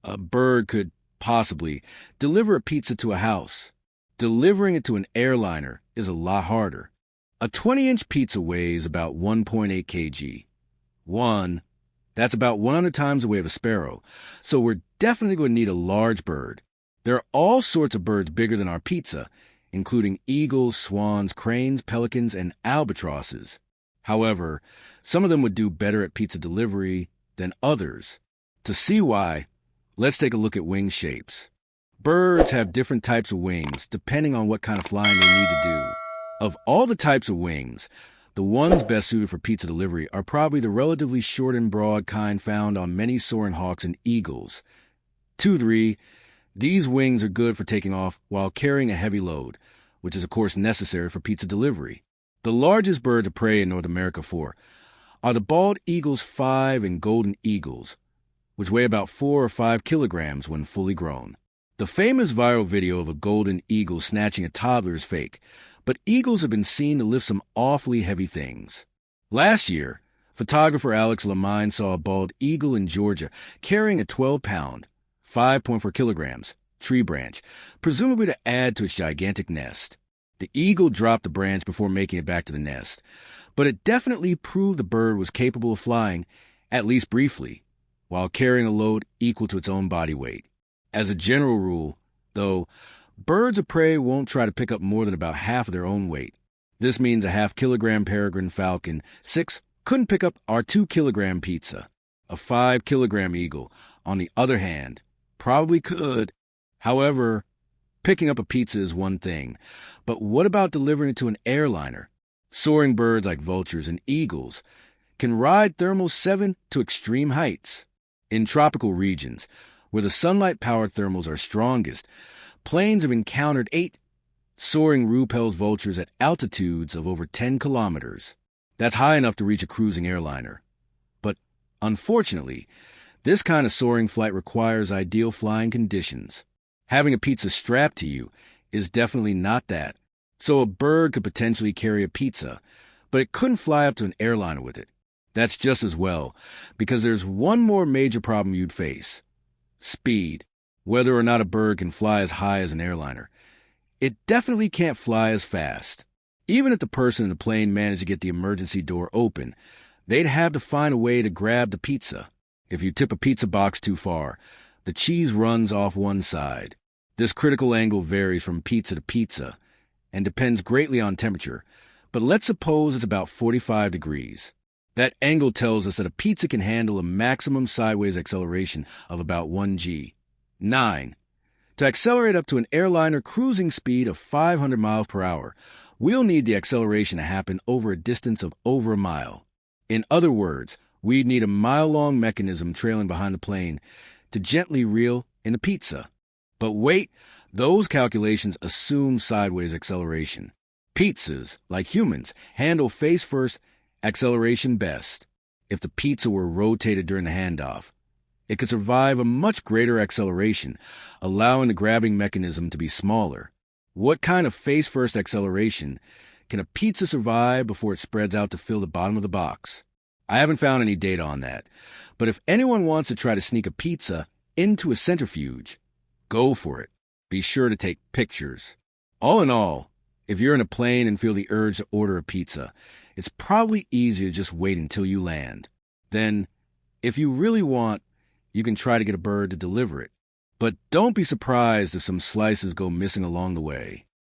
a bird could possibly deliver a pizza to a house. Delivering it to an airliner is a lot harder. A 20-inch pizza weighs about 1.8 kg. That's about 100 times the weight of a sparrow, so we're definitely going to need a large bird. There are all sorts of birds bigger than our pizza, including eagles, swans, cranes, pelicans, and albatrosses. However, some of them would do better at pizza delivery than others. To see why, let's take a look at wing shapes. Birds have different types of wings depending on what kind of flying they need to do. Of all the types of wings, the ones best suited for pizza delivery are probably the relatively short and broad kind found on many soaring hawks and eagles. 2-3, these wings are good for taking off while carrying a heavy load, which is of course necessary for pizza delivery. The largest birds of prey in North America are the bald eagle's 5 and golden eagles, which weigh about 4 or 5 kilograms when fully grown. The famous viral video of a golden eagle snatching a toddler is fake, but eagles have been seen to lift some awfully heavy things. Last year, photographer Alex Lamine saw a bald eagle in Georgia carrying a 12-pound, 5.4 kilograms, tree branch, presumably to add to its gigantic nest. The eagle dropped the branch before making it back to the nest, but it definitely proved the bird was capable of flying, at least briefly, while carrying a load equal to its own body weight. As a general rule, though, birds of prey won't try to pick up more than about half of their own weight. This means a half-kilogram peregrine falcon 6 couldn't pick up our 2-kilogram pizza. A 5-kilogram eagle, on the other hand, probably could. However, picking up a pizza is one thing, but what about delivering it to an airliner? Soaring birds like vultures and eagles can ride thermals 7 to extreme heights. In tropical regions, where the sunlight-powered thermals are strongest, planes have encountered 8 soaring Rupel's vultures at altitudes of over 10 kilometers. That's high enough to reach a cruising airliner. But unfortunately, this kind of soaring flight requires ideal flying conditions. Having a pizza strapped to you is definitely not that. So a bird could potentially carry a pizza, but it couldn't fly up to an airliner with it. That's just as well, because there's one more major problem you'd face. Speed. Whether or not a bird can fly as high as an airliner, it definitely can't fly as fast. Even if the person in the plane managed to get the emergency door open, they'd have to find a way to grab the pizza. If you tip a pizza box too far, the cheese runs off one side. This critical angle varies from pizza to pizza and depends greatly on temperature, but let's suppose it's about 45 degrees. That angle tells us that a pizza can handle a maximum sideways acceleration of about 1 g. 9. To accelerate up to an airliner cruising speed of 500 miles per hour, we'll need the acceleration to happen over a distance of over a mile. In other words, we'd need a mile-long mechanism trailing behind the plane to gently reel in a pizza. But wait, those calculations assume sideways acceleration. Pizzas, like humans, handle face-first acceleration best. If the pizza were rotated during the handoff, it could survive a much greater acceleration, allowing the grabbing mechanism to be smaller. What kind of face-first acceleration can a pizza survive before it spreads out to fill the bottom of the box? I haven't found any data on that, but if anyone wants to try to sneak a pizza into a centrifuge, go for it. Be sure to take pictures. All in all, if you're in a plane and feel the urge to order a pizza, it's probably easier to just wait until you land. Then, if you really want, you can try to get a bird to deliver it. But don't be surprised if some slices go missing along the way.